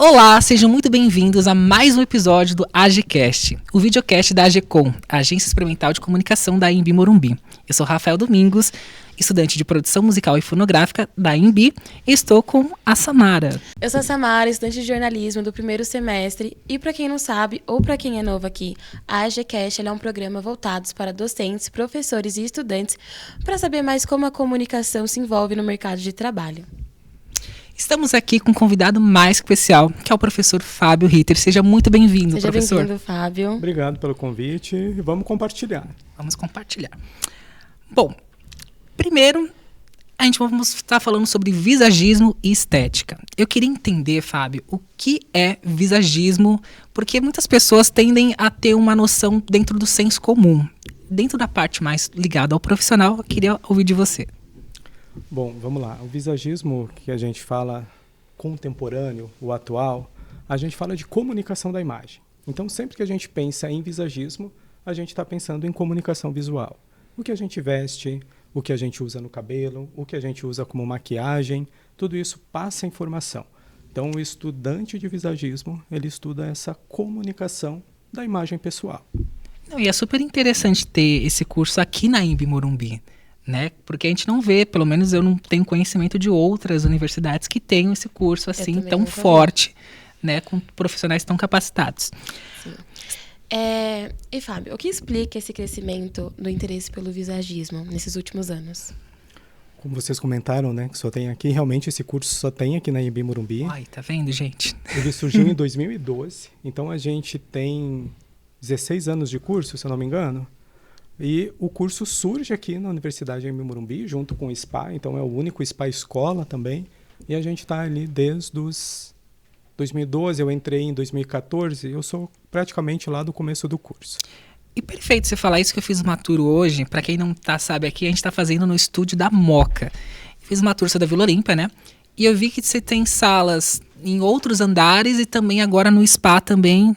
Olá, sejam muito bem-vindos a mais um episódio do AGCast, o videocast da AGCom, a Agência Experimental de Comunicação da IMB Morumbi. Eu sou Rafael Domingos, estudante de produção musical e fonográfica da IMB, e estou com a Samara. Eu sou a Samara, estudante de jornalismo do primeiro semestre, e para quem não sabe, ou para quem é novo aqui, a AGCast é um programa voltado para docentes, professores e estudantes para saber mais como a comunicação se envolve no mercado de trabalho. Estamos aqui com um convidado mais especial, que é o professor Fábio Ritter. Seja muito bem-vindo, professor. Seja bem-vindo, Fábio. Obrigado pelo convite e vamos compartilhar. Vamos compartilhar. Bom, primeiro, a gente vamos estar falando sobre visagismo e estética. Eu queria entender, Fábio, o que é visagismo, porque muitas pessoas tendem a ter uma noção dentro do senso comum. Dentro da parte mais ligada ao profissional, eu queria ouvir de você. Bom, vamos lá. O visagismo que a gente fala contemporâneo, o atual, a gente fala de comunicação da imagem. Então, sempre que a gente pensa em visagismo, a gente está pensando em comunicação visual. O que a gente veste, o que a gente usa no cabelo, o que a gente usa como maquiagem, tudo isso passa informação. Então, o estudante de visagismo, ele estuda essa comunicação da imagem pessoal. E é super interessante ter esse curso aqui na IMB Morumbi, né? Porque a gente não vê, pelo menos eu não tenho conhecimento de outras universidades que tenham esse curso assim tão forte, né? Com profissionais tão capacitados. Sim. E Fábio, o que explica esse crescimento do interesse pelo visagismo nesses últimos anos? Como vocês comentaram, né, que só tem aqui, realmente esse curso só tem aqui na IMB Morumbi. Ai, tá vendo, gente? Ele surgiu em 2012, então a gente tem 16 anos de curso, se eu não me engano. E o curso surge aqui na Universidade IMB Morumbi, junto com o SPA, então é o único SPA escola também. E a gente está ali desde os 2012, eu entrei em 2014, eu sou praticamente lá do começo do curso. E perfeito você falar isso, que eu fiz uma tour hoje, para quem não sabe aqui, a gente está fazendo no estúdio da Moca. Fiz uma tour da Vila Olímpia, né? E eu vi que você tem salas em outros andares e também agora no SPA também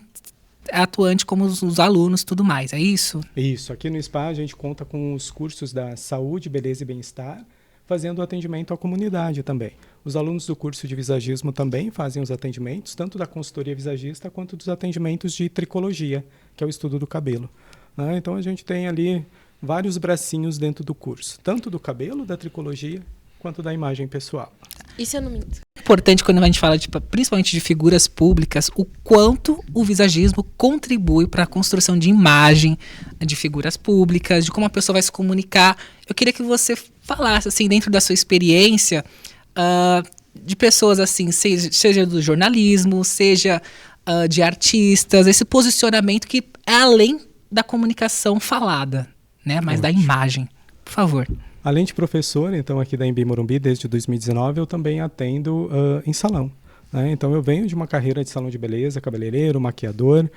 atuante como os alunos e tudo mais, é isso? Isso, aqui no SPA a gente conta com os cursos da saúde, beleza e bem-estar, fazendo atendimento à comunidade também. Os alunos do curso de visagismo também fazem os atendimentos, tanto da consultoria visagista quanto dos atendimentos de tricologia, que é o estudo do cabelo. Então a gente tem ali vários bracinhos dentro do curso, tanto do cabelo, da tricologia, quanto da imagem pessoal. Isso eu não minto. É importante quando a gente fala principalmente de figuras públicas, o quanto o visagismo contribui para a construção de imagem de figuras públicas, de como a pessoa vai se comunicar. Eu queria que você falasse, assim, dentro da sua experiência, de pessoas assim, seja do jornalismo, seja de artistas, esse posicionamento que é além da comunicação falada, né, mas da imagem. Por favor. Além de professor, então, aqui da IMB Morumbi, desde 2019, eu também atendo em salão. Né? Então, eu venho de uma carreira de salão de beleza, cabeleireiro, maquiador,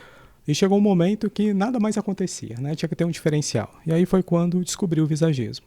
e chegou um momento que nada mais acontecia, né? Tinha que ter um diferencial. E aí foi quando descobri o visagismo.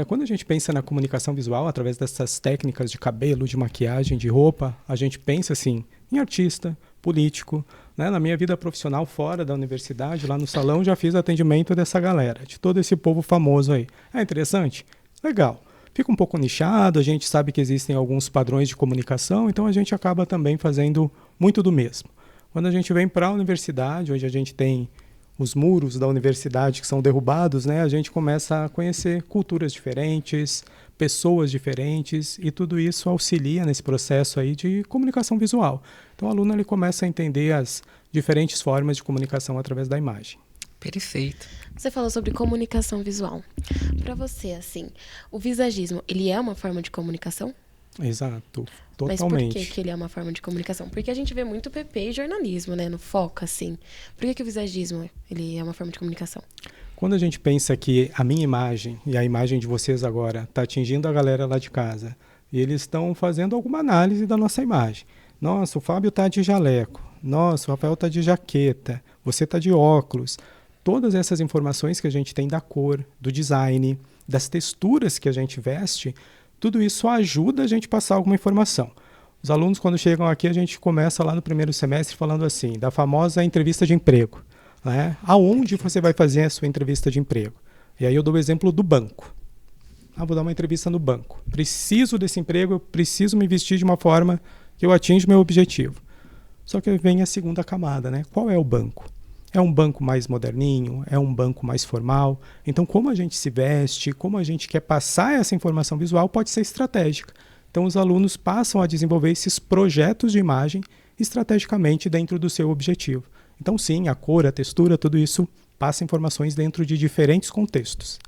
Quando a gente pensa na comunicação visual, através dessas técnicas de cabelo, de maquiagem, de roupa, a gente pensa, assim, em artista, político. Né? Na minha vida profissional, fora da universidade, lá no salão, já fiz atendimento dessa galera, de todo esse povo famoso aí. É interessante? Legal. Fica um pouco nichado, a gente sabe que existem alguns padrões de comunicação, então a gente acaba também fazendo muito do mesmo. Quando a gente vem para a universidade, onde a gente tem os muros da universidade que são derrubados, né, a gente começa a conhecer culturas diferentes, pessoas diferentes, e tudo isso auxilia nesse processo aí de comunicação visual. Então o aluno ele começa a entender as diferentes formas de comunicação através da imagem. Perfeito. Você falou sobre comunicação visual. Para você, assim, o visagismo, ele é uma forma de comunicação? Exato, totalmente. Mas por que ele é uma forma de comunicação? Porque a gente vê muito PP e jornalismo, né, no foco, assim. Por que o visagismo ele é uma forma de comunicação? Quando a gente pensa que a minha imagem e a imagem de vocês agora está atingindo a galera lá de casa, e eles estão fazendo alguma análise da nossa imagem. Nossa, o Fábio está de jaleco. Nossa, o Rafael está de jaqueta. Você está de óculos. Todas essas informações que a gente tem da cor, do design, das texturas que a gente veste, tudo isso ajuda a gente a passar alguma informação. Os alunos, quando chegam aqui, a gente começa lá no primeiro semestre falando assim, da famosa entrevista de emprego. Né? Aonde você vai fazer a sua entrevista de emprego? E aí eu dou o exemplo do banco. Vou dar uma entrevista no banco. Preciso desse emprego, eu preciso me vestir de uma forma que eu atinja o meu objetivo. Só que vem a segunda camada, né? Qual é o banco? É um banco mais moderninho? É um banco mais formal? Então, como a gente se veste, como a gente quer passar essa informação visual pode ser estratégica. Então, os alunos passam a desenvolver esses projetos de imagem estrategicamente dentro do seu objetivo. Então, sim, a cor, a textura, tudo isso passa informações dentro de diferentes contextos.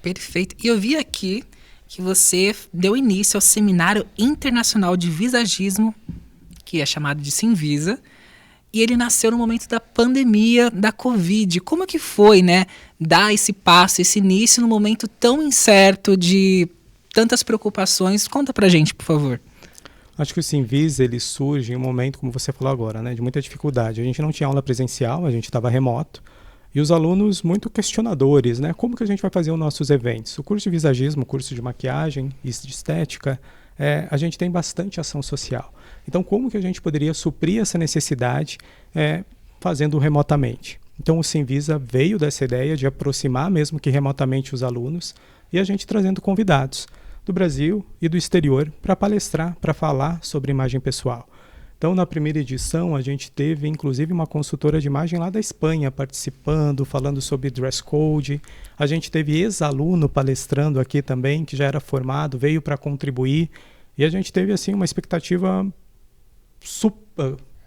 Perfeito. E eu vi aqui que você deu início ao Seminário Internacional de Visagismo, que é chamado de Simvisa, e ele nasceu no momento da pandemia da Covid. Como é que foi, né, dar esse passo, esse início num momento tão incerto de tantas preocupações? Conta pra gente, por favor. Acho que o Simvisa, ele surge em um momento, como você falou agora, né, de muita dificuldade. A gente não tinha aula presencial, a gente estava remoto, e os alunos muito questionadores, né, como que a gente vai fazer os nossos eventos? O curso de visagismo, o curso de maquiagem e de estética, a gente tem bastante ação social. Então, como que a gente poderia suprir essa necessidade fazendo remotamente? Então, o Simvisa veio dessa ideia de aproximar mesmo que remotamente os alunos e a gente trazendo convidados do Brasil e do exterior para palestrar, para falar sobre imagem pessoal. Então, na primeira edição, a gente teve, inclusive, uma consultora de imagem lá da Espanha participando, falando sobre dress code. A gente teve ex-aluno palestrando aqui também, que já era formado, veio para contribuir. E a gente teve, assim, uma expectativa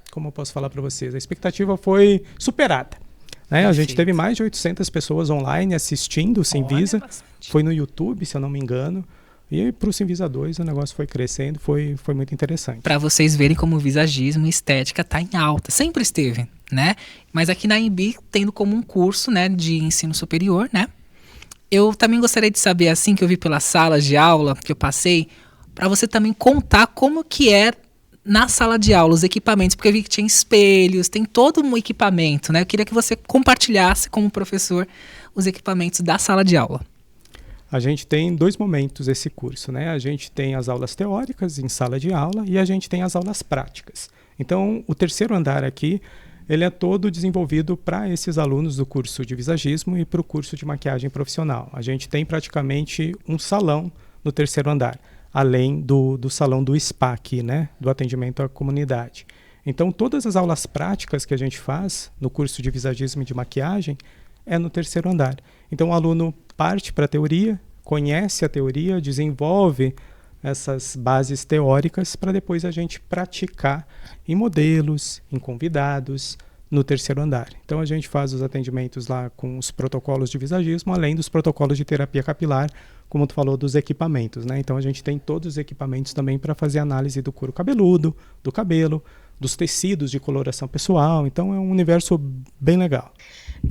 como eu posso falar para vocês? A expectativa foi superada. Né? A gente teve mais de 800 pessoas online assistindo o Simvisa. Foi no YouTube, se eu não me engano. E para o Simvisa 2 o negócio foi crescendo, foi muito interessante. Para vocês verem como o visagismo e estética está em alta, sempre esteve, né? Mas aqui na Embi, tendo como um curso, né, de ensino superior, né? Eu também gostaria de saber, assim, que eu vi pelas salas de aula que eu passei, para você também contar como que é na sala de aula, os equipamentos, porque eu vi que tinha espelhos, tem todo um equipamento, né? Eu queria que você compartilhasse como professor os equipamentos da sala de aula. A gente tem 2 momentos esse curso, né? A gente tem as aulas teóricas em sala de aula e a gente tem as aulas práticas. Então, o terceiro andar aqui, ele é todo desenvolvido para esses alunos do curso de visagismo e para o curso de maquiagem profissional. A gente tem praticamente um salão no terceiro andar, além do salão do spa aqui, né? Do atendimento à comunidade. Então, todas as aulas práticas que a gente faz no curso de visagismo e de maquiagem é no terceiro andar. Então, o aluno parte para a teoria, conhece a teoria, desenvolve essas bases teóricas para depois a gente praticar em modelos, em convidados, no terceiro andar. Então, a gente faz os atendimentos lá com os protocolos de visagismo, além dos protocolos de terapia capilar, como tu falou, dos equipamentos, né? Então, a gente tem todos os equipamentos também para fazer análise do couro cabeludo, do cabelo, dos tecidos de coloração pessoal. Então, é um universo bem legal.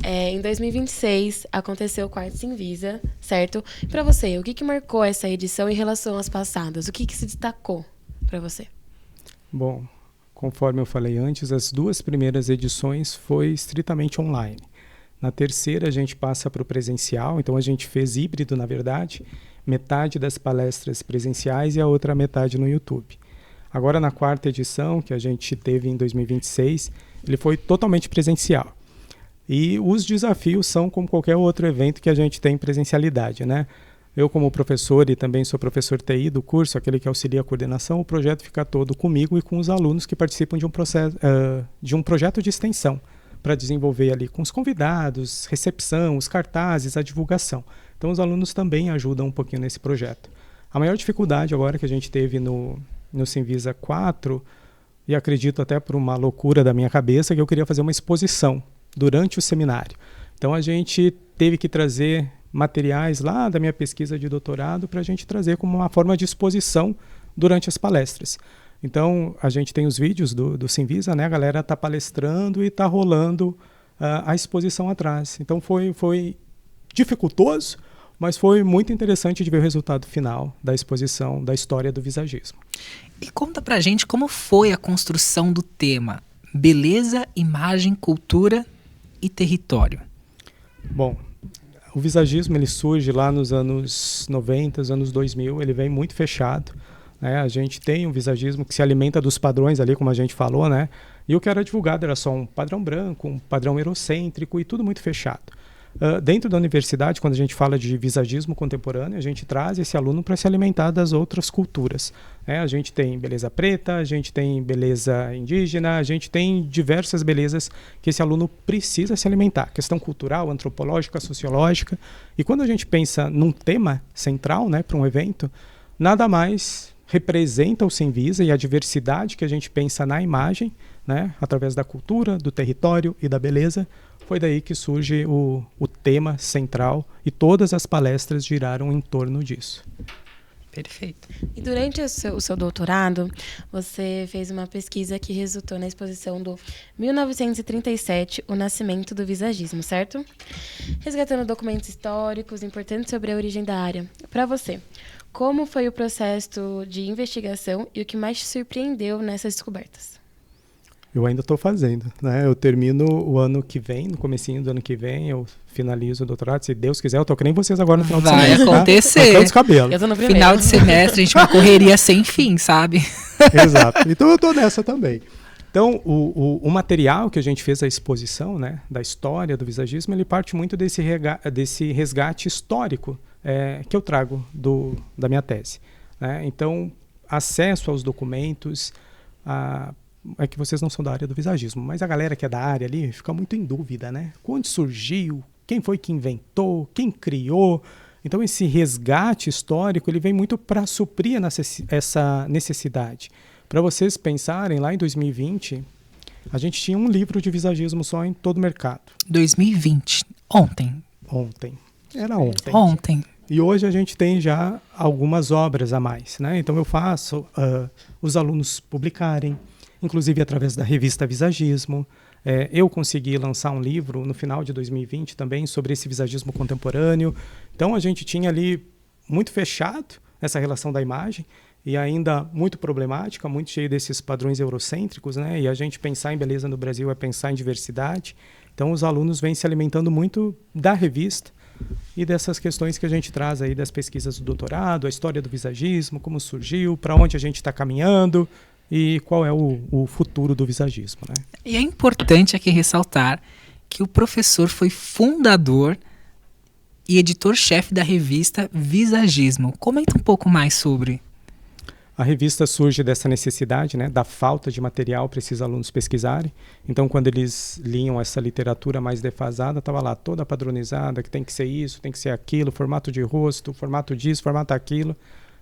Em 2026, aconteceu o quarto Simvisa, certo? Para você, o que marcou essa edição em relação às passadas? O que se destacou para você? Bom, conforme eu falei antes, as 2 primeiras edições foi estritamente online. Na terceira, a gente passa para o presencial, então a gente fez híbrido, na verdade, metade das palestras presenciais e a outra metade no YouTube. Agora, na quarta edição, que a gente teve em 2026, ele foi totalmente presencial. E os desafios são como qualquer outro evento que a gente tem em presencialidade, né? Eu, como professor, e também sou professor TI do curso, aquele que auxilia a coordenação, o projeto fica todo comigo e com os alunos que participam de um projeto de extensão para desenvolver ali com os convidados, recepção, os cartazes, a divulgação. Então, os alunos também ajudam um pouquinho nesse projeto. A maior dificuldade agora que a gente teve no Simvisa 4, e acredito até por uma loucura da minha cabeça, que eu queria fazer uma exposição durante o seminário. Então, a gente teve que trazer materiais lá da minha pesquisa de doutorado para a gente trazer como uma forma de exposição durante as palestras. Então, a gente tem os vídeos do Simvisa, né? A galera está palestrando e está rolando a exposição atrás. Então, foi dificultoso, mas foi muito interessante de ver o resultado final da exposição da história do visagismo. E conta pra gente como foi a construção do tema beleza, imagem, cultura e território. Bom, o visagismo ele surge lá nos anos 90, anos 2000, ele vem muito fechado, né? A gente tem um visagismo que se alimenta dos padrões ali, como a gente falou, né? E o que era divulgado era só um padrão branco, um padrão eurocêntrico e tudo muito fechado. Dentro da universidade, quando a gente fala de visagismo contemporâneo, a gente traz esse aluno para se alimentar das outras culturas. A gente tem beleza preta, a gente tem beleza indígena, a gente tem diversas belezas que esse aluno precisa se alimentar. Questão cultural, antropológica, sociológica. E quando a gente pensa num tema central, né, para um evento, nada mais representa o Senvisa e a diversidade que a gente pensa na imagem, né, através da cultura, do território e da beleza. Foi daí que surge o tema central e todas as palestras giraram em torno disso. Perfeito. E durante o seu doutorado, você fez uma pesquisa que resultou na exposição do 1937, O Nascimento do Visagismo, certo? Resgatando documentos históricos importantes sobre a origem da área. Para você, como foi o processo de investigação e o que mais te surpreendeu nessas descobertas? Eu ainda estou fazendo, né? Eu termino o ano que vem, no comecinho do ano que vem, eu finalizo o doutorado. Se Deus quiser, eu tô que nem vocês agora no final de semestre. Vai acontecer. Tá? Os cabelos. Eu tô no primeiro. Final de semestre, a gente uma correria sem fim, sabe? Exato. Então eu tô nessa também. Então, o material que a gente fez a exposição, né, da história do visagismo, ele parte muito desse resgate histórico que eu trago da minha tese. Né? Então, acesso aos documentos, é que vocês não são da área do visagismo, mas a galera que é da área ali fica muito em dúvida, né? Onde surgiu? Quem foi que inventou? Quem criou? Então esse resgate histórico ele vem muito para suprir essa necessidade. Para vocês pensarem, lá em 2020, a gente tinha um livro de visagismo só em todo o mercado. 2020, ontem. Era ontem. Ontem. E hoje a gente tem já algumas obras a mais, né? Então eu faço os alunos publicarem, inclusive através da revista Visagismo. Eu consegui lançar um livro no final de 2020 também sobre esse visagismo contemporâneo. Então a gente tinha ali muito fechado essa relação da imagem e ainda muito problemática, muito cheio desses padrões eurocêntricos, né? E a gente pensar em beleza no Brasil é pensar em diversidade. Então os alunos vêm se alimentando muito da revista e dessas questões que a gente traz aí das pesquisas do doutorado, a história do visagismo, como surgiu, para onde a gente está caminhando e qual é o futuro do visagismo, né? E é importante aqui ressaltar que o professor foi fundador e editor-chefe da revista Visagismo. Comenta um pouco mais sobre. A revista surge dessa necessidade, né, da falta de material para esses alunos pesquisarem. Então, quando eles liam essa literatura mais defasada, estava lá toda padronizada, que tem que ser isso, tem que ser aquilo, formato de rosto, formato disso, formato aquilo.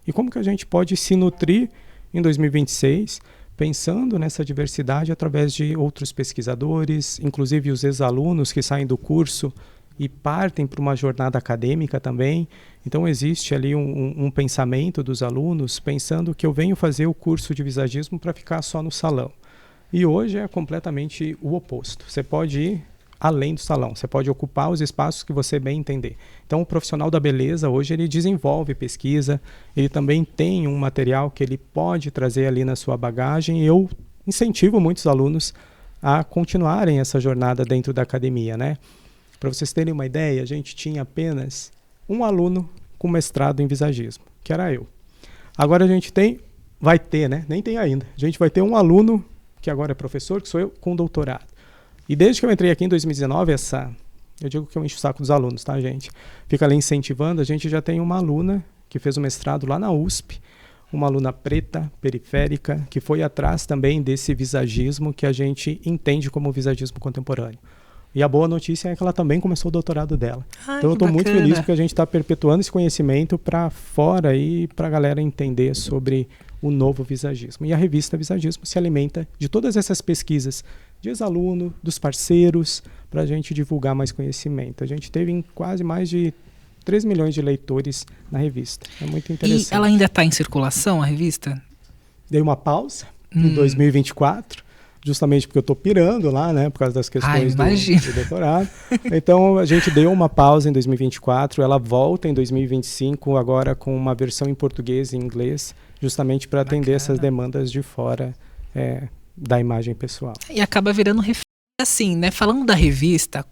E como que a gente pode se nutrir em 2026, pensando nessa diversidade através de outros pesquisadores, inclusive os ex-alunos que saem do curso e partem para uma jornada acadêmica também. Então existe ali um pensamento dos alunos pensando que eu venho fazer o curso de visagismo para ficar só no salão. E hoje é completamente o oposto. Você pode ir além do salão, você pode ocupar os espaços que você bem entender. Então o profissional da beleza hoje ele desenvolve pesquisa, ele também tem um material que ele pode trazer ali na sua bagagem e eu incentivo muitos alunos a continuarem essa jornada dentro da academia, né? Para vocês terem uma ideia, a gente tinha apenas um aluno com mestrado em visagismo, que era eu. Agora a gente vai ter, né? Nem tem ainda. A gente vai ter um aluno que agora é professor, que sou eu, com doutorado. E desde que eu entrei aqui em 2019, eu digo que eu encho o saco dos alunos, tá, gente? Fica ali incentivando, a gente já tem uma aluna que fez o mestrado lá na USP, uma aluna preta, periférica, que foi atrás também desse visagismo que a gente entende como visagismo contemporâneo. E a boa notícia é que ela também começou o doutorado dela. Então eu estou muito feliz porque a gente está perpetuando esse conhecimento para fora e para a galera entender sobre o novo visagismo. E a revista Visagismo se alimenta de todas essas pesquisas de ex-aluno, dos parceiros, para a gente divulgar mais conhecimento. A gente teve quase mais de 3 milhões de leitores na revista. É muito interessante. E ela ainda está em circulação, a revista? Dei uma pausa em 2024. Justamente porque eu estou pirando lá, né? Por causa das questões do doutorado. Então, a gente deu uma pausa em 2024. Ela volta em 2025, agora com uma versão em português e inglês, justamente para atender essas demandas de fora da imagem pessoal. E acaba virando assim, né? Falando da revista,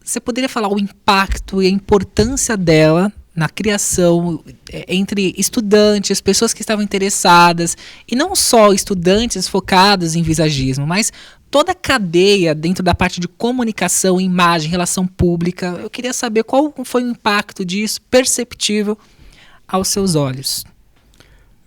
você poderia falar o impacto e a importância dela na criação entre estudantes, pessoas que estavam interessadas, e não só estudantes focados em visagismo, mas toda a cadeia dentro da parte de comunicação, imagem, relação pública. Eu queria saber qual foi o impacto disso perceptível aos seus olhos.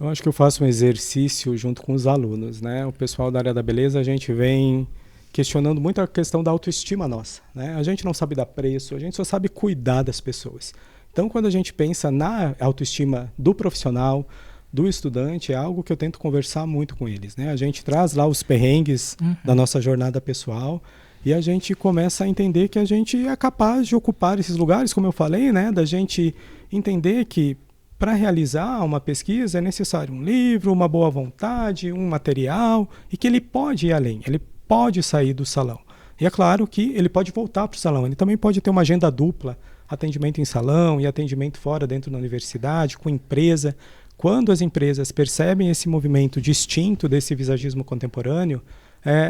Eu acho que eu faço um exercício junto com os alunos, né? O pessoal da área da beleza, a gente vem questionando muito a questão da autoestima nossa, né? A gente não sabe dar preço, a gente só sabe cuidar das pessoas. Então, quando a gente pensa na autoestima do profissional, do estudante, é algo que eu tento conversar muito com eles, né? A gente traz lá os perrengues da nossa jornada pessoal e a gente começa a entender que a gente é capaz de ocupar esses lugares, como eu falei, né? Da gente entender que para realizar uma pesquisa é necessário um livro, uma boa vontade, um material, e que ele pode ir além, ele pode sair do salão. E é claro que ele pode voltar para o salão, ele também pode ter uma agenda dupla, atendimento em salão e atendimento fora dentro da universidade, com empresa. Quando as empresas percebem esse movimento distinto desse visagismo contemporâneo,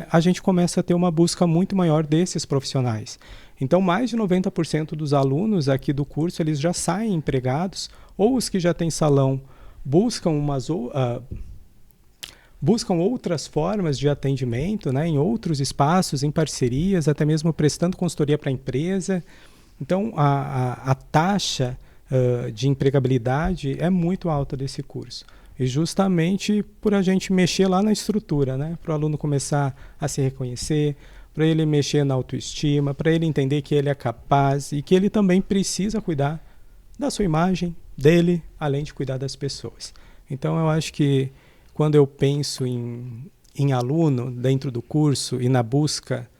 a gente começa a ter uma busca muito maior desses profissionais. Então, mais de 90% dos alunos aqui do curso, eles já saem empregados, ou os que já têm salão buscam outras formas de atendimento, né, em outros espaços, em parcerias, até mesmo prestando consultoria para a empresa. Então, a taxa de empregabilidade é muito alta desse curso. E justamente por a gente mexer lá na estrutura, né, para o aluno começar a se reconhecer, para ele mexer na autoestima, para ele entender que ele é capaz e que ele também precisa cuidar da sua imagem, dele, além de cuidar das pessoas. Então, eu acho que quando eu penso em aluno dentro do curso e na busca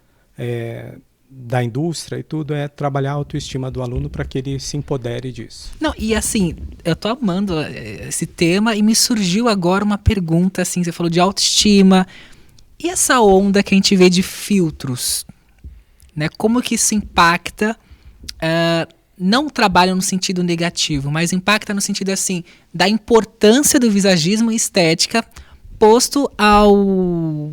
da indústria e tudo, é trabalhar a autoestima do aluno para que ele se empodere disso. Não, e assim, eu tô amando esse tema e me surgiu agora uma pergunta, assim, você falou de autoestima, e essa onda que a gente vê de filtros, né? Como que isso impacta, não o trabalho no sentido negativo, mas impacta no sentido, assim, da importância do visagismo e estética posto ao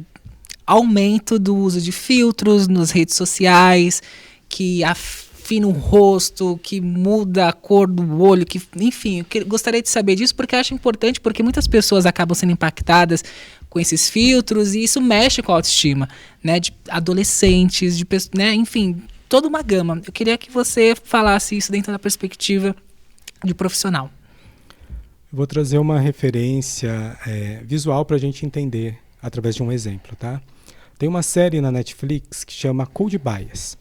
aumento do uso de filtros nas redes sociais, que afina o rosto, que muda a cor do olho, que, enfim, eu gostaria de saber disso porque eu acho importante, porque muitas pessoas acabam sendo impactadas com esses filtros e isso mexe com a autoestima, né, de adolescentes, de pessoas, né, enfim, toda uma gama. Eu queria que você falasse isso dentro da perspectiva de profissional. Eu vou trazer uma referência visual para a gente entender através de um exemplo, tá? Tem uma série na Netflix que chama Code Bias.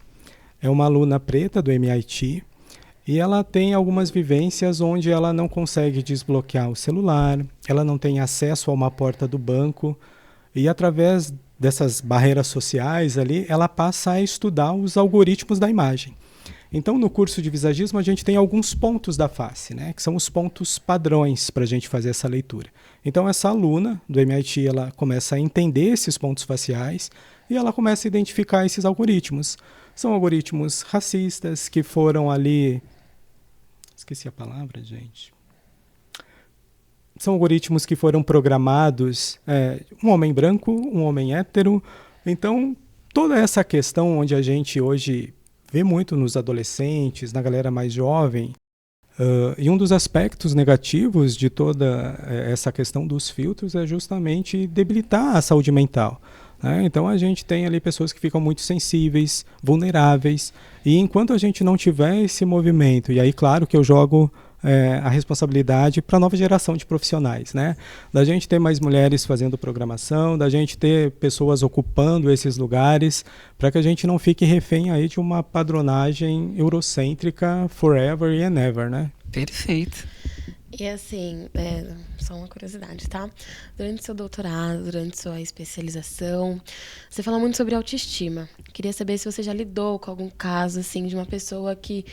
É uma aluna preta do MIT e ela tem algumas vivências onde ela não consegue desbloquear o celular, ela não tem acesso a uma porta do banco e através dessas barreiras sociais ali, ela passa a estudar os algoritmos da imagem. Então, no curso de visagismo, a gente tem alguns pontos da face, né, que são os pontos padrões para a gente fazer essa leitura. Então, essa aluna do MIT, ela começa a entender esses pontos faciais e ela começa a identificar esses algoritmos. São algoritmos racistas que foram ali... Esqueci a palavra, gente. São algoritmos que foram programados, um homem branco, um homem hétero. Então, toda essa questão onde a gente hoje vê muito nos adolescentes, na galera mais jovem, e um dos aspectos negativos de toda essa questão dos filtros é justamente debilitar a saúde mental, né? Então a gente tem ali pessoas que ficam muito sensíveis, vulneráveis, e enquanto a gente não tiver esse movimento, e aí claro que eu jogo a responsabilidade para a nova geração de profissionais, né? Da gente ter mais mulheres fazendo programação, da gente ter pessoas ocupando esses lugares, para que a gente não fique refém aí de uma padronagem eurocêntrica forever and ever, né? Perfeito. E assim, só uma curiosidade, tá? Durante seu doutorado, durante sua especialização, você fala muito sobre autoestima. Queria saber se você já lidou com algum caso, assim, de uma pessoa que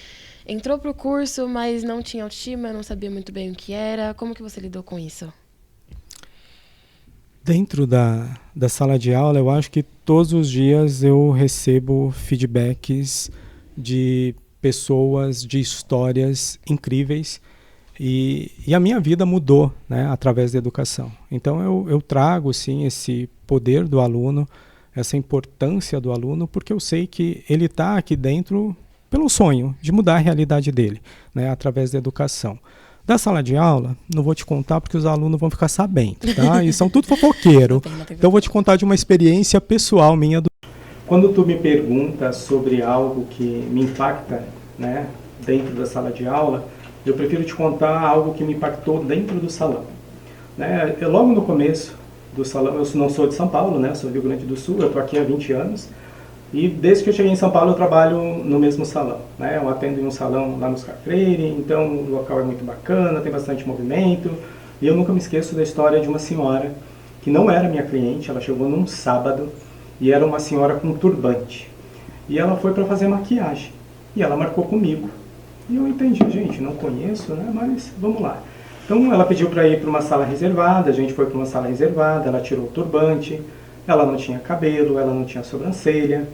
entrou pro curso, mas não tinha autoestima, não sabia muito bem o que era. Como que você lidou com isso? Dentro da sala de aula, eu acho que todos os dias eu recebo feedbacks de pessoas, de histórias incríveis. E a minha vida mudou, né, através da educação. Então eu trago sim esse poder do aluno, essa importância do aluno, porque eu sei que ele está aqui dentro pelo sonho de mudar a realidade dele, né, através da educação. Da sala de aula, não vou te contar porque os alunos vão ficar sabendo, tá? E são tudo fofoqueiro. Então eu vou te contar de uma experiência pessoal minha quando tu me pergunta sobre algo que me impacta, né, dentro da sala de aula, eu prefiro te contar algo que me impactou dentro do salão. Né? Logo no começo do salão, eu não sou de São Paulo, né, sou do Rio Grande do Sul, eu estou aqui há 20 anos, e desde que eu cheguei em São Paulo eu trabalho no mesmo salão. Né? Eu atendo em um salão lá no Oscar Freire, então o local é muito bacana, tem bastante movimento, e eu nunca me esqueço da história de uma senhora que não era minha cliente, ela chegou num sábado, e era uma senhora com turbante. E ela foi para fazer maquiagem, e ela marcou comigo. E eu entendi, gente, não conheço, né? Mas vamos lá. Então ela pediu para ir para uma sala reservada, a gente foi para uma sala reservada, ela tirou o turbante, ela não tinha cabelo, ela não tinha sobrancelha.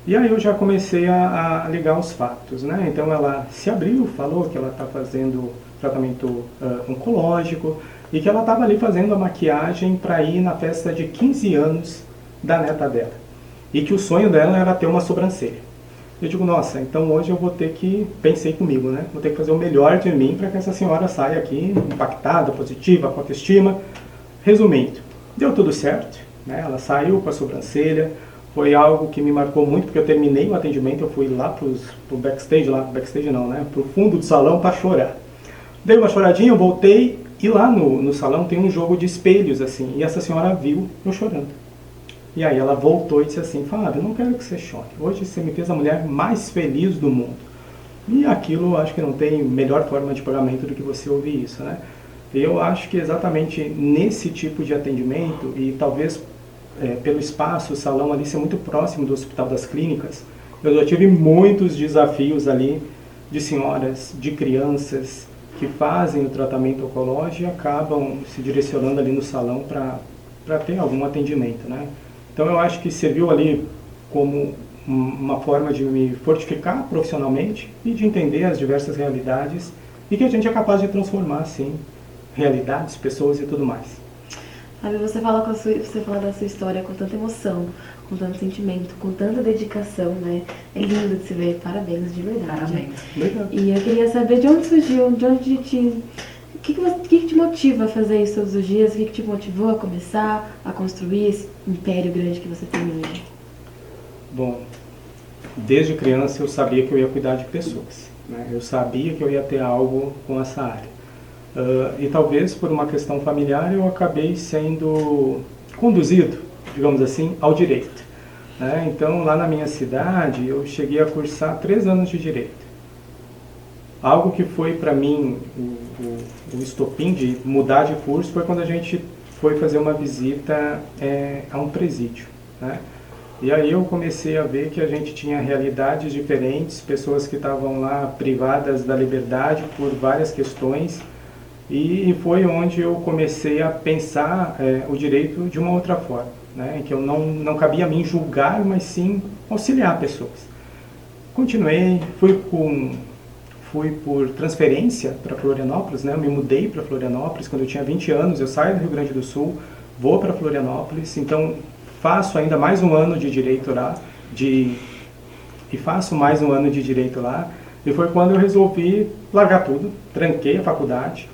E aí eu já comecei a ligar os fatos, né? Então ela se abriu, falou que ela está fazendo tratamento oncológico e que ela estava ali fazendo a maquiagem para ir na festa de 15 anos da neta dela. E que o sonho dela era ter uma sobrancelha. Eu digo, nossa, então hoje eu vou ter que, pensei comigo, né? Vou ter que fazer o melhor de mim para que essa senhora saia aqui impactada, positiva, com autoestima. Resumindo, deu tudo certo, né? Ela saiu com a sobrancelha, foi algo que me marcou muito, porque eu terminei o atendimento, eu fui lá pro backstage, backstage não, né? Pro fundo do salão para chorar. Dei uma choradinha, eu voltei, e lá no salão tem um jogo de espelhos, assim, e essa senhora viu eu chorando. E aí ela voltou e disse assim, Fábio, eu não quero que você chore. Hoje você me fez a mulher mais feliz do mundo. E aquilo, acho que não tem melhor forma de pagamento do que você ouvir isso, né? Eu acho que exatamente nesse tipo de atendimento, e talvez pelo espaço, o salão ali ser muito próximo do Hospital das Clínicas, eu já tive muitos desafios ali de senhoras, de crianças que fazem o tratamento oncológico e acabam se direcionando ali no salão para ter algum atendimento, né? Então eu acho que serviu ali como uma forma de me fortificar profissionalmente e de entender as diversas realidades e que a gente é capaz de transformar, sim, realidades, pessoas e tudo mais. Fábio, você fala da sua história com tanta emoção, com tanto sentimento, com tanta dedicação, né? É lindo de se ver, parabéns, de verdade. Parabéns. Obrigado. E eu queria saber de onde surgiu, de onde te... O que te motiva a fazer isso todos os dias? O que te motivou a começar, a construir esse império grande que você tem hoje? Bom, desde criança eu sabia que eu ia cuidar de pessoas, né? Eu sabia que eu ia ter algo com essa área. E talvez por uma questão familiar eu acabei sendo conduzido, digamos assim, ao direito, né? Então lá na minha cidade eu cheguei a cursar 3 anos de direito. Algo que foi para mim o estopim de mudar de curso foi quando a gente foi fazer uma visita a um presídio, né? E aí eu comecei a ver que a gente tinha realidades diferentes, pessoas que estavam lá privadas da liberdade por várias questões, e foi onde eu comecei a pensar o direito de uma outra forma, né? Em que eu não cabia a mim julgar, mas sim auxiliar pessoas. Continuei, fui por transferência para Florianópolis, né? Eu me mudei para Florianópolis quando eu tinha 20 anos, eu saio do Rio Grande do Sul, vou para Florianópolis, então faço ainda mais um ano de direito lá, e faço mais um ano de direito lá, e foi quando eu resolvi largar tudo, tranquei a faculdade,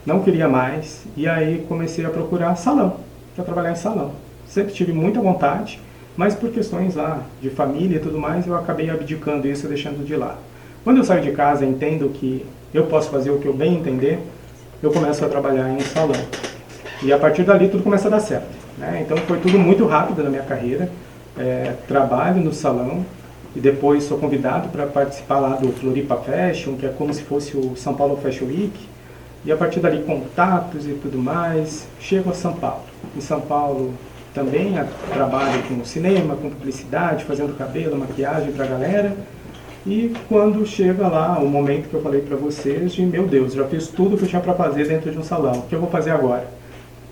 não queria mais, e aí comecei a procurar salão, para trabalhar em salão. Sempre tive muita vontade, mas por questões lá de família e tudo mais, eu acabei abdicando isso, deixando de lado. Quando eu saio de casa e entendo que eu posso fazer o que eu bem entender, eu começo a trabalhar em um salão. E a partir dali tudo começa a dar certo, né? Então foi tudo muito rápido na minha carreira. Trabalho no salão e depois sou convidado para participar lá do Floripa Fashion, que é como se fosse o São Paulo Fashion Week. E a partir dali contatos e tudo mais, chego a São Paulo. Em São Paulo também trabalho com cinema, com publicidade, fazendo cabelo, maquiagem para a galera. E quando chega lá o momento que eu falei para vocês de, meu Deus, já fiz tudo que eu tinha para fazer dentro de um salão, o que eu vou fazer agora?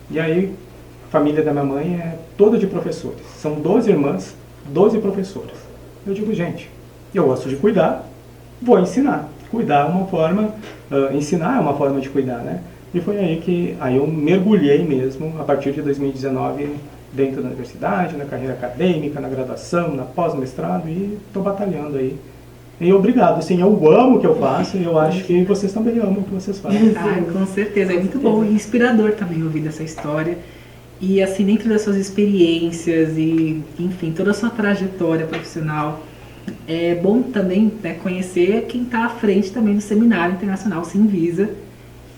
E aí, a família da minha mãe é toda de professores, são 12 irmãs, 12 professoras. Eu digo, gente, eu gosto de cuidar, vou ensinar. Cuidar é uma forma, ensinar é uma forma de cuidar, né? E foi aí que eu mergulhei mesmo, a partir de 2019, dentro da universidade, na carreira acadêmica, na graduação, na pós-mestrado, e estou batalhando aí. E obrigado, assim, eu amo o que eu faço e eu acho que vocês também amam o que vocês fazem. Com certeza, é muito bom e inspirador também ouvir dessa história. E assim, dentro das suas experiências e, enfim, toda a sua trajetória profissional, é bom também, né, conhecer quem está à frente também do Seminário Internacional Simvisa.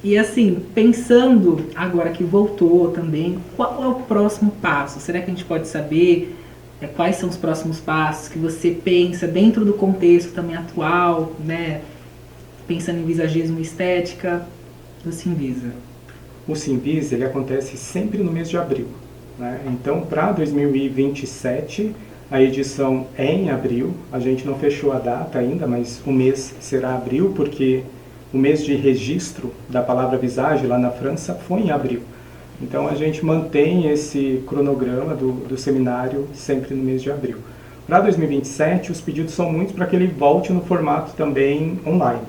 E assim, pensando agora que voltou também, qual é o próximo passo? Será que a gente pode saber quais são os próximos passos que você pensa dentro do contexto também atual, né? Pensando em visagismo e estética do Simvisa. O Simvisa, ele acontece sempre no mês de abril, né? Então, para 2027, a edição é em abril. A gente não fechou a data ainda, mas o mês será abril, porque o mês de registro da palavra visage lá na França foi em abril. Então, a gente mantém esse cronograma do seminário sempre no mês de abril. Para 2027, os pedidos são muitos para que ele volte no formato também online,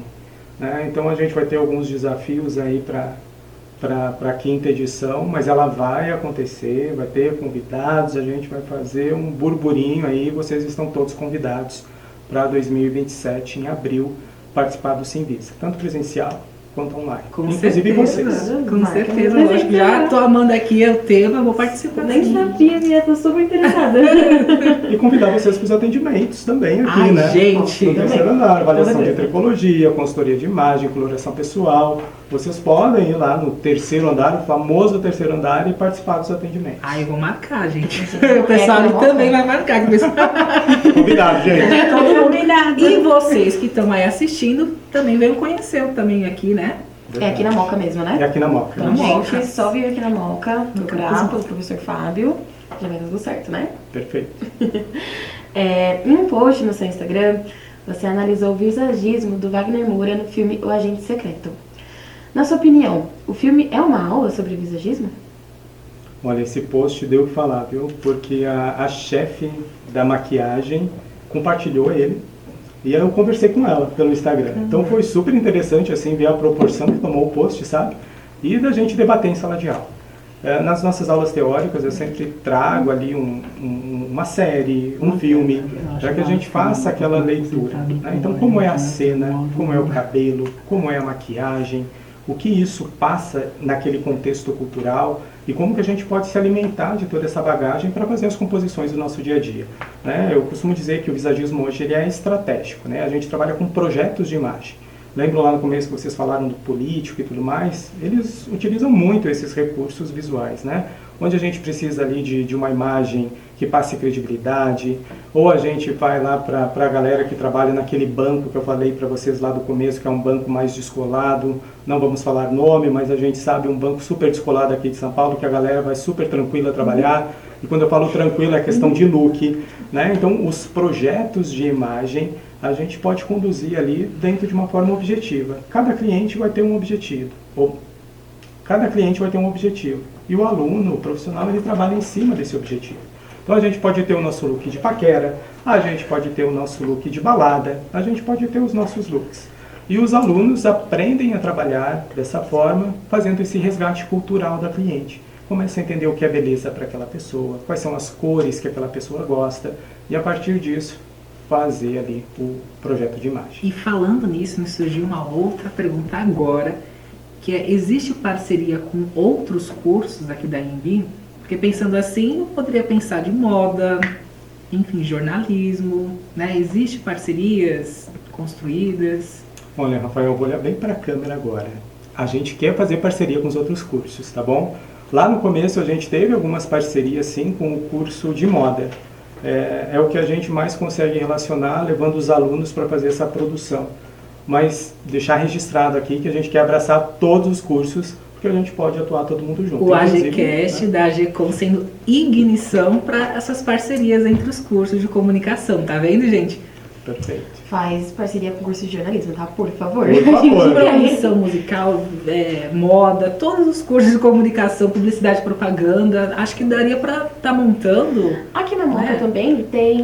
né? Então, a gente vai ter alguns desafios aí para a quinta edição, mas ela vai acontecer, vai ter convidados, a gente vai fazer um burburinho aí, vocês estão todos convidados para 2027, em abril, participar do Simvisa, tanto presencial quanto online. Com inclusive certeza, vocês. com certeza, lógico. Já tô amando aqui o tema, vou participar. Nem sabia, minha, tô super interessada. E convidar vocês para os atendimentos também aqui, Ai, né? gente! No terceiro andar, avaliação de tricologia, consultoria de imagem, coloração pessoal. Vocês podem ir lá no terceiro andar, o famoso terceiro andar, e participar dos atendimentos. Ai, eu vou marcar, gente. O pessoal ali também vai marcar. Convidado, gente. Todo combinado. E vocês que estão aí assistindo, também venham conhecer também aqui, né? É aqui na Moca mesmo, né? É aqui na Moca. Então, Moca. gente, só vir aqui na Moca, procurar pelo professor Fábio, já vai dar tudo certo, né? Perfeito. Em um post no seu Instagram, você analisou o visagismo do Wagner Moura no filme O Agente Secreto. Na sua opinião, o filme é uma aula sobre visagismo? Olha, esse post deu o que falar, viu? Porque a chefe da maquiagem compartilhou ele e eu conversei com ela pelo Instagram. Então foi super interessante assim ver a proporção que tomou o post, sabe? E da gente debater em sala de aula. Nas nossas aulas teóricas eu sempre trago ali uma série, um filme, para que a gente faça aquela leitura, né? Então como é a cena, como é o cabelo, como é a maquiagem, o que isso passa naquele contexto cultural e como que a gente pode se alimentar de toda essa bagagem para fazer as composições do nosso dia a dia, né? Eu costumo dizer que o visagismo hoje ele é estratégico, né? A gente trabalha com projetos de imagem. Lembro lá no começo que vocês falaram do político e tudo mais, eles utilizam muito esses recursos visuais, né? Onde a gente precisa ali de uma imagem que passe credibilidade, ou a gente vai lá para a galera que trabalha naquele banco que eu falei para vocês lá do começo, que é um banco mais descolado, não vamos falar nome, mas a gente sabe, um banco super descolado aqui de São Paulo, que a galera vai super tranquila trabalhar, e quando eu falo tranquilo é questão de look, né? Então os projetos de imagem a gente pode conduzir ali dentro de uma forma objetiva. Cada cliente vai ter um objetivo, e o aluno, o profissional, ele trabalha em cima desse objetivo. Então a gente pode ter o nosso look de paquera, a gente pode ter o nosso look de balada, a gente pode ter os nossos looks. E os alunos aprendem a trabalhar dessa forma, fazendo esse resgate cultural da cliente. Começa a entender o que é beleza para aquela pessoa, quais são as cores que aquela pessoa gosta, e a partir disso, fazer ali o projeto de imagem. E falando nisso, me surgiu uma outra pergunta agora, que é, existe parceria com outros cursos aqui da INB? Porque pensando assim, eu poderia pensar de moda, enfim, jornalismo, né? Existe parcerias construídas? Olha, Rafael, eu vou olhar bem para a câmera agora. A gente quer fazer parceria com os outros cursos, tá bom? Lá no começo a gente teve algumas parcerias, sim, com o curso de moda. É o que a gente mais consegue relacionar, levando os alunos para fazer essa produção. Mas deixar registrado aqui que a gente quer abraçar todos os cursos, porque a gente pode atuar todo mundo junto. O AGCast, né, da AGCOM sendo ignição para essas parcerias entre os cursos de comunicação, tá vendo, gente? Perfeito. Faz parceria com o curso de jornalismo, tá? Por favor. Por favor. Produção musical, moda, todos os cursos de comunicação, publicidade, propaganda, acho que daria para estar montando. Aqui na Moca também tem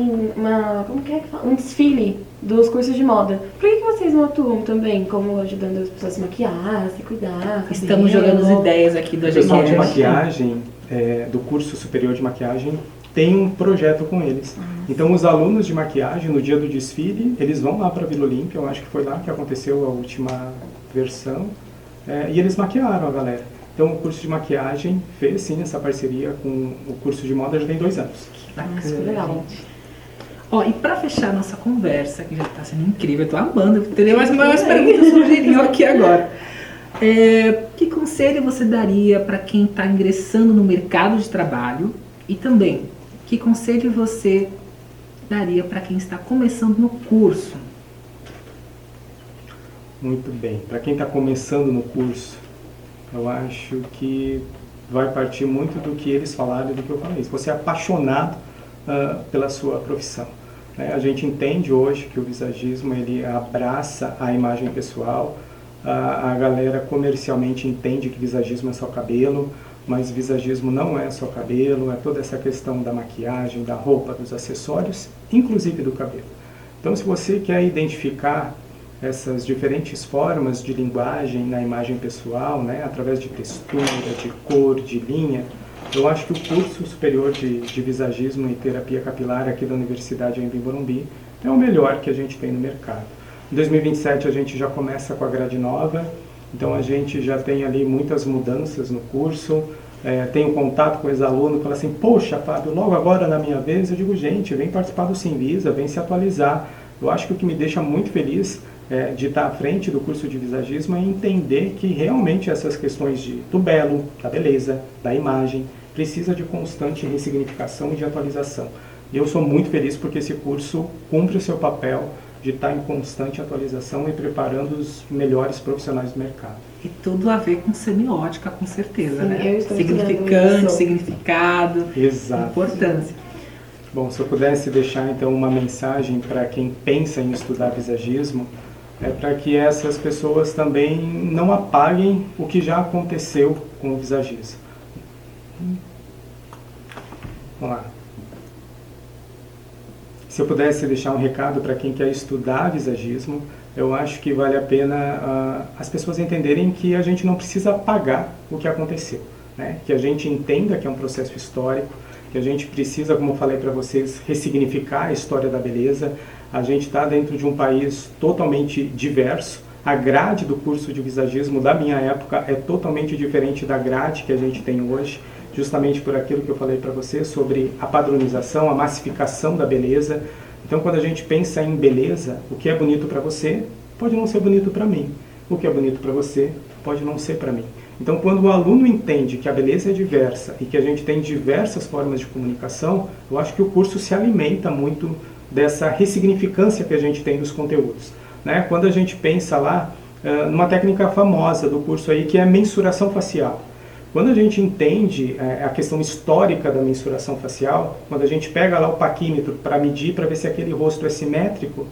um desfile dos cursos de moda. Por que vocês não atuam também, como ajudando as pessoas a se maquiar, se cuidar? Estamos jogando as ideias aqui do O pessoal de AGCast. maquiagem, do curso superior de maquiagem, tem um projeto com eles. Então os alunos de maquiagem, no dia do desfile, eles vão lá para a Vila Olímpia, eu acho que foi lá que aconteceu a última versão, e eles maquiaram a galera. Então, o curso de maquiagem fez, sim, essa parceria com o curso de moda já tem 2 anos. Bacana, que legal. gente. Ó, e para fechar nossa conversa, que já está sendo incrível, eu tô amando, teria mais perguntas surgiriam aqui agora. Que conselho você daria para quem está ingressando no mercado de trabalho? E também, que conselho você daria para quem está começando no curso? Muito bem. Para quem está começando no curso, eu acho que vai partir muito do que eles falaram e do que eu falei. Se você é apaixonado pela sua profissão, né? A gente entende hoje que o visagismo ele abraça a imagem pessoal. A galera comercialmente entende que visagismo é só cabelo, mas visagismo não é só cabelo, é toda essa questão da maquiagem, da roupa, dos acessórios, inclusive do cabelo. Então, se você quer identificar essas diferentes formas de linguagem na imagem pessoal, né, através de textura, de cor, de linha, eu acho que o curso superior de visagismo e terapia capilar aqui da Universidade Anhembi Morumbi é o melhor que a gente tem no mercado. Em 2027 a gente já começa com a grade nova, então a gente já tem ali muitas mudanças no curso, tenho contato com os alunos, fala assim, poxa Fábio, logo agora na minha vez, eu digo, gente, vem participar do Simvisa, vem se atualizar. Eu acho que o que me deixa muito feliz de estar à frente do curso de visagismo é entender que realmente essas questões do belo, da beleza, da imagem, precisa de constante ressignificação e de atualização. E eu sou muito feliz porque esse curso cumpre o seu papel de estar em constante atualização e preparando os melhores profissionais do mercado. E tudo a ver com semiótica, com certeza, Sim, né? eu estou Significante, significado, Exato. importância. Bom, se eu pudesse deixar então uma mensagem para quem pensa em estudar visagismo, é para que essas pessoas também não apaguem o que já aconteceu com o visagismo. Vamos lá. Se eu pudesse deixar um recado para quem quer estudar visagismo, eu acho que vale a pena as pessoas entenderem que a gente não precisa apagar o que aconteceu, né? Que a gente entenda que é um processo histórico, que a gente precisa, como eu falei para vocês, ressignificar a história da beleza. A gente está dentro de um país totalmente diverso. A grade do curso de visagismo da minha época é totalmente diferente da grade que a gente tem hoje, justamente por aquilo que eu falei para vocês sobre a padronização, a massificação da beleza. Então, quando a gente pensa em beleza, o que é bonito para você pode não ser bonito para mim. O que é bonito para você pode não ser para mim. Então, quando o aluno entende que a beleza é diversa e que a gente tem diversas formas de comunicação, eu acho que o curso se alimenta muito dessa ressignificância que a gente tem dos conteúdos, né? Quando a gente pensa lá numa técnica famosa do curso aí, que é a mensuração facial. Quando a gente entende a questão histórica da mensuração facial, quando a gente pega lá o paquímetro para medir, para ver se aquele rosto é simétrico,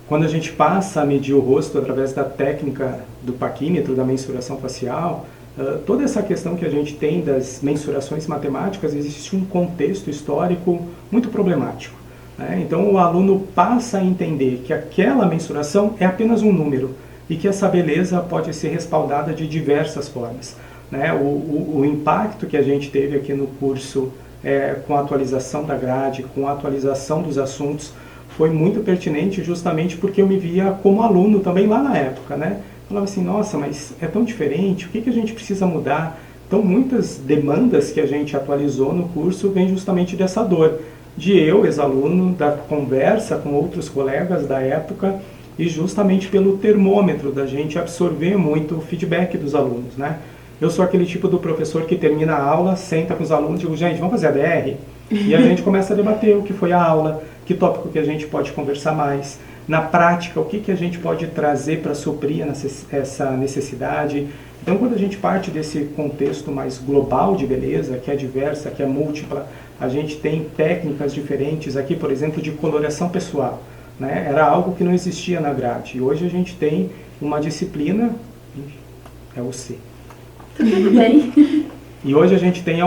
quando a gente passa a medir o rosto através da técnica do paquímetro, da mensuração facial, toda essa questão que a gente tem das mensurações matemáticas, existe um contexto histórico muito problemático, né? Então o aluno passa a entender que aquela mensuração é apenas um número e que essa beleza pode ser respaldada de diversas formas, né? O impacto que a gente teve aqui no curso com a atualização da grade, com a atualização dos assuntos, foi muito pertinente justamente porque eu me via como aluno também lá na época, né? Falava assim, nossa, mas é tão diferente, o que a gente precisa mudar? Então muitas demandas que a gente atualizou no curso vêm justamente dessa dor, de eu, ex-aluno, da conversa com outros colegas da época e justamente pelo termômetro da gente absorver muito o feedback dos alunos, né? Eu sou aquele tipo do professor que termina a aula, senta com os alunos e digo, gente, vamos fazer a DR? E a gente começa a debater o que foi a aula, que tópico que a gente pode conversar mais. Na prática, o que a gente pode trazer para suprir essa necessidade. Então, quando a gente parte desse contexto mais global de beleza, que é diversa, que é múltipla, a gente tem técnicas diferentes aqui, por exemplo, de coloração pessoal, né? Era algo que não existia na grade. E hoje a gente tem uma disciplina, é o C. Tudo bem. E hoje a gente tem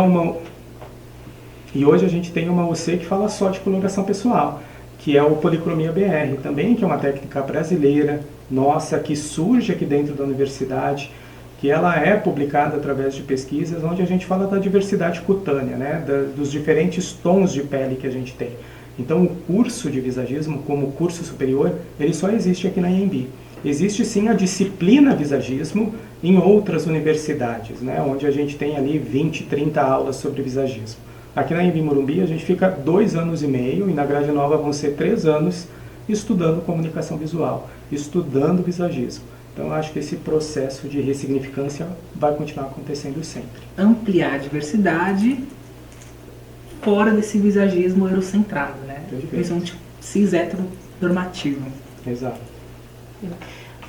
uma UC que fala só de coloração pessoal, que é o Policromia BR, também que é uma técnica brasileira, nossa, que surge aqui dentro da universidade, que ela é publicada através de pesquisas, onde a gente fala da diversidade cutânea, né, dos diferentes tons de pele que a gente tem. Então o curso de visagismo, como curso superior, ele só existe aqui na Anhembi. Existe sim a disciplina visagismo, em outras universidades, né, onde a gente tem ali 20, 30 aulas sobre visagismo. Aqui na Anhembi Morumbi a gente fica 2 anos e meio e na Grade Nova vão ser 3 anos estudando comunicação visual, estudando visagismo. Então eu acho que esse processo de ressignificância vai continuar acontecendo sempre. Ampliar a diversidade fora desse visagismo eurocentrado, né? Principalmente cis heteronormativo. Exato.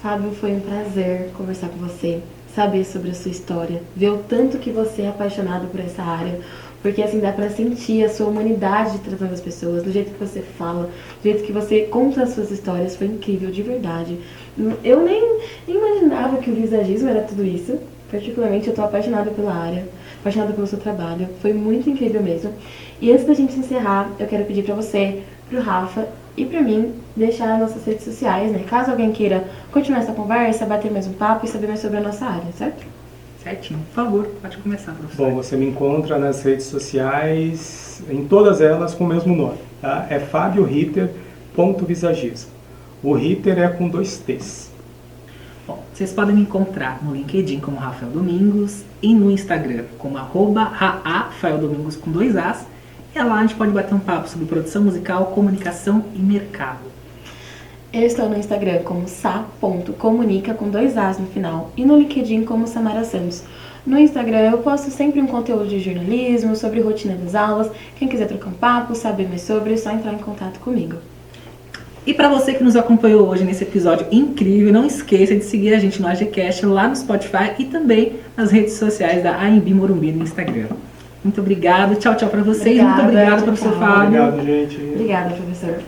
Fábio, foi um prazer conversar com você, saber sobre a sua história, ver o tanto que você é apaixonado por essa área, porque assim dá pra sentir a sua humanidade tratando as pessoas, do jeito que você fala, do jeito que você conta as suas histórias, foi incrível, de verdade. Eu nem imaginava que o visagismo era tudo isso, particularmente eu tô apaixonada pela área, apaixonada pelo seu trabalho, foi muito incrível mesmo. E antes da gente encerrar, eu quero pedir pra você, pro Rafa e pra mim, deixar as nossas redes sociais, né? Caso alguém queira continuar essa conversa, bater mais um papo e saber mais sobre a nossa área, certo? Certinho. Por favor, pode começar, professor. Bom, você me encontra nas redes sociais, em todas elas com o mesmo nome, tá? É fabioritter.visagismo. O Ritter é com 2 T's. Bom, vocês podem me encontrar no LinkedIn como Rafael Domingos e no Instagram como @rafaeldomingos com 2 As. E lá a gente pode bater um papo sobre produção musical, comunicação e mercado. Eu estou no Instagram como sa.comunica com 2 As no final e no LinkedIn como Samara Santos. No Instagram eu posto sempre um conteúdo de jornalismo, sobre rotina das aulas. Quem quiser trocar um papo, saber mais sobre, é só entrar em contato comigo. E para você que nos acompanhou hoje nesse episódio incrível, não esqueça de seguir a gente no AGCast lá no Spotify e também nas redes sociais da Anhembi Morumbi no Instagram. Muito obrigado, tchau, tchau para vocês. Obrigada, muito obrigado, tchau, professor tchau. Fábio. Obrigado, gente. Obrigada, professor.